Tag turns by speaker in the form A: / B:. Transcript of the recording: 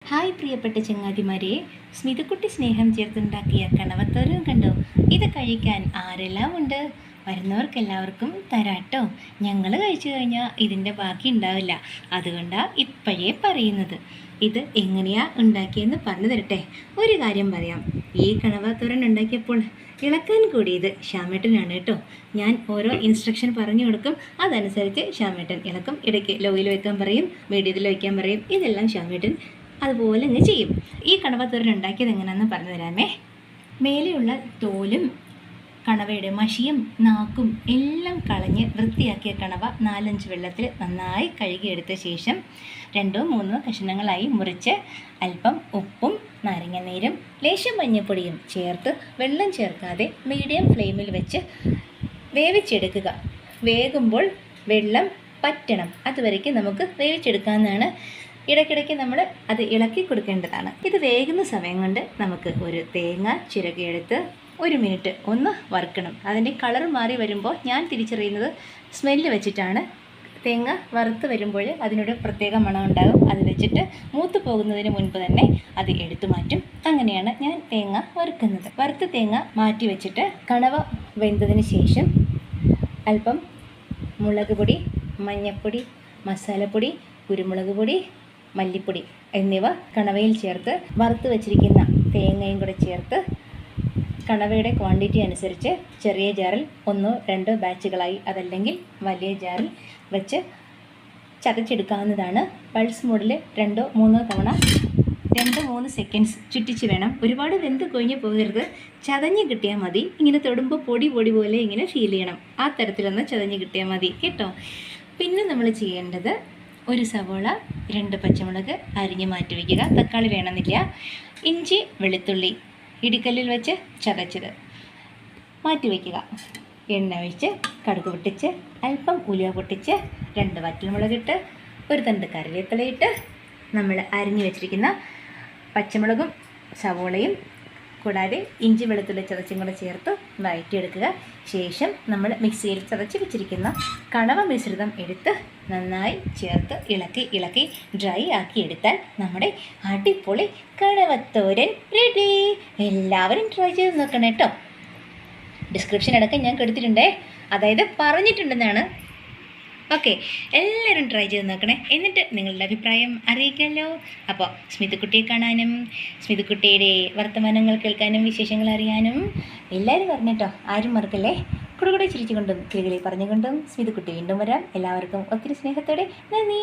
A: Hi പ്രിയപ്പെട്ട ചങ്ങാതിമാരെ, സ്മിതക്കുട്ടി സ്നേഹം ചേർത്തുണ്ടാക്കിയ കണവത്തോരൻ കണ്ടോ? ഇത് കഴിക്കാൻ ആരെല്ലാം ഉണ്ട്? വരുന്നവർക്കെല്ലാവർക്കും തരാട്ടോ. ഞങ്ങൾ കഴിച്ചു കഴിഞ്ഞാൽ ഇതിൻ്റെ ബാക്കി ഉണ്ടാവില്ല. അതുകൊണ്ടാണ് ഇപ്പോഴേ പറയുന്നത്. ഇത് എങ്ങനെയാ ഉണ്ടാക്കിയെന്ന് പറഞ്ഞു തരട്ടെ. ഒരു കാര്യം പറയാം, ഈ കണവത്തോരൻ ഉണ്ടാക്കിയപ്പോൾ ഇളക്കാൻ കൂടിയത് ശ്യാമേട്ടനാണ് കേട്ടോ. ഞാൻ ഓരോ ഇൻസ്ട്രക്ഷൻ പറഞ്ഞു കൊടുക്കും, അതനുസരിച്ച് ശ്യാമേട്ടൻ ഇളക്കും. ഇടയ്ക്ക് ലോയിൽ വെക്കാൻ പറയും, മീഡിയത്തിൽ വയ്ക്കാൻ പറയും. ഇതെല്ലാം ശ്യാമേട്ടൻ അതുപോലെ അങ്ങ് ചെയ്യും. ഈ കണവത്തോരൻ ഉണ്ടാക്കിയത് എങ്ങനെയാണെന്ന് പറഞ്ഞു തരാമേ. മേലെയുള്ള തോലും കണവയുടെ മഷിയും നാക്കും എല്ലാം കളഞ്ഞ് വൃത്തിയാക്കിയ കണവ 4-5 വെള്ളത്തിൽ നന്നായി കഴുകിയെടുത്ത ശേഷം 2-3 കഷണങ്ങളായി മുറിച്ച് അല്പം ഉപ്പും നാരങ്ങനീരും ലേശം മഞ്ഞൾപ്പൊടിയും ചേർത്ത് വെള്ളം ചേർക്കാതെ മീഡിയം ഫ്ലെയിമിൽ വെച്ച് വേവിച്ചെടുക്കുക. വേകുമ്പോൾ വെള്ളം പറ്റണം, അതുവരേക്കും നമുക്ക് വേവിച്ചെടുക്കാവുന്നതാണ്. ഇടയ്ക്കിടയ്ക്ക് നമ്മൾ അത് ഇളക്കി കൊടുക്കേണ്ടതാണ്. ഇത് വേകുന്ന സമയം കൊണ്ട് നമുക്ക് ഒരു തേങ്ങ ചിരകിയെടുത്ത് 1 മിനിറ്റ് ഒന്ന് വറുക്കണം. അതിൻ്റെ കളർ മാറി വരുമ്പോൾ ഞാൻ തിരിച്ചറിയുന്നത് സ്മെല്ല് വെച്ചിട്ടാണ്. തേങ്ങ വറുത്ത് വരുമ്പോൾ അതിനൊരു പ്രത്യേക മണം ഉണ്ടാകും. അത് വെച്ചിട്ട് മൂത്ത് പോകുന്നതിന് മുൻപ് തന്നെ അത് എടുത്തു മാറ്റും. അങ്ങനെയാണ് ഞാൻ തേങ്ങ വറുക്കുന്നത്. വറുത്ത് തേങ്ങ മാറ്റി വെച്ചിട്ട് കണവ വെന്തതിന് ശേഷം അല്പം മുളക് പൊടി, മഞ്ഞൾപ്പൊടി, മസാലപ്പൊടി, കുരുമുളക് പൊടി, മല്ലിപ്പൊടി എന്നിവ കണവയിൽ ചേർത്ത് വറുത്ത് വെച്ചിരിക്കുന്ന തേങ്ങയും കൂടെ ചേർത്ത് കണവയുടെ ക്വാണ്ടിറ്റി അനുസരിച്ച് ചെറിയ ജാറിൽ 1-2 ബാച്ചുകളായി, അതല്ലെങ്കിൽ വലിയ ജാറിൽ വെച്ച് ചതച്ചെടുക്കാവുന്നതാണ്. പൾസ് മോഡിൽ 2-3 തവണ 2-3 സെക്കൻഡ്സ് ചുറ്റിച്ച് വേണം. ഒരുപാട് വെന്ത് കൊഴിഞ്ഞ് പോകരുത്, ചതഞ്ഞ് കിട്ടിയാൽ മതി. ഇങ്ങനെ തൊടുമ്പോൾ പൊടി പോലെ ഇങ്ങനെ ഫീൽ ചെയ്യണം. ആ തരത്തിലൊന്ന് ചതഞ്ഞ് കിട്ടിയാൽ മതി കേട്ടോ. പിന്നെ നമ്മൾ ചെയ്യേണ്ടത്, 1 സവോള, 2 പച്ചമുളക് അരിഞ്ഞ് മാറ്റി വയ്ക്കുക. തക്കാളി വേണമെന്നില്ല. ഇഞ്ചി വെളുത്തുള്ളി ഇടിക്കല്ലിൽ വെച്ച് ചതച്ചത് മാറ്റി വയ്ക്കുക. എണ്ണ ഒഴിച്ച് കടുക് പൊട്ടിച്ച് അല്പം ഉലുവ പൊട്ടിച്ച് 2 വറ്റൽമുളകിട്ട് 1 തണ്ട് കറിവേപ്പിലയിട്ട് നമ്മൾ അരിഞ്ഞു വെച്ചിരിക്കുന്ന പച്ചമുളകും സവോളയും കൂടാതെ ഇഞ്ചി വെളുത്തുള്ളി ചതച്ചും കൂടെ ചേർത്ത് വഴറ്റിയെടുക്കുക. ശേഷം നമ്മൾ മിക്സിയിൽ ചതച്ച് വെച്ചിരിക്കുന്ന കണവ മിശ്രിതം എടുത്ത് നന്നായി ചേർത്ത് ഇളക്കി ഡ്രൈ ആക്കി എടുത്താൽ നമ്മുടെ അടിപൊളി കണവത്തോരൻ റെഡി. എല്ലാവരും ട്രൈ ചെയ്ത് നോക്കണം കേട്ടോ. ഡിസ്ക്രിപ്ഷൻ അടക്കം ഞാൻ കൊടുത്തിട്ടുണ്ടേ, അതായത് പറഞ്ഞിട്ടുണ്ടെന്നാണ്. ഓക്കെ, എല്ലാവരും ട്രൈ ചെയ്ത് നോക്കണേ. എന്നിട്ട് നിങ്ങളുടെ അഭിപ്രായം അറിയിക്കാമല്ലോ. അപ്പോൾ സ്മിതക്കുട്ടിയെ കാണാനും സ്മിതക്കുട്ടിയുടെ വർത്തമാനങ്ങൾ കേൾക്കാനും വിശേഷങ്ങൾ അറിയാനും എല്ലാവരും പറഞ്ഞിട്ടോ. ആരും മറക്കല്ലേ. കൂടെ ചിരിച്ചുകൊണ്ടും കിളികളെ പറഞ്ഞുകൊണ്ടും സ്മിതക്കുട്ടി വീണ്ടും വരാം. എല്ലാവർക്കും ഒത്തിരി സ്നേഹത്തോടെ നന്ദി.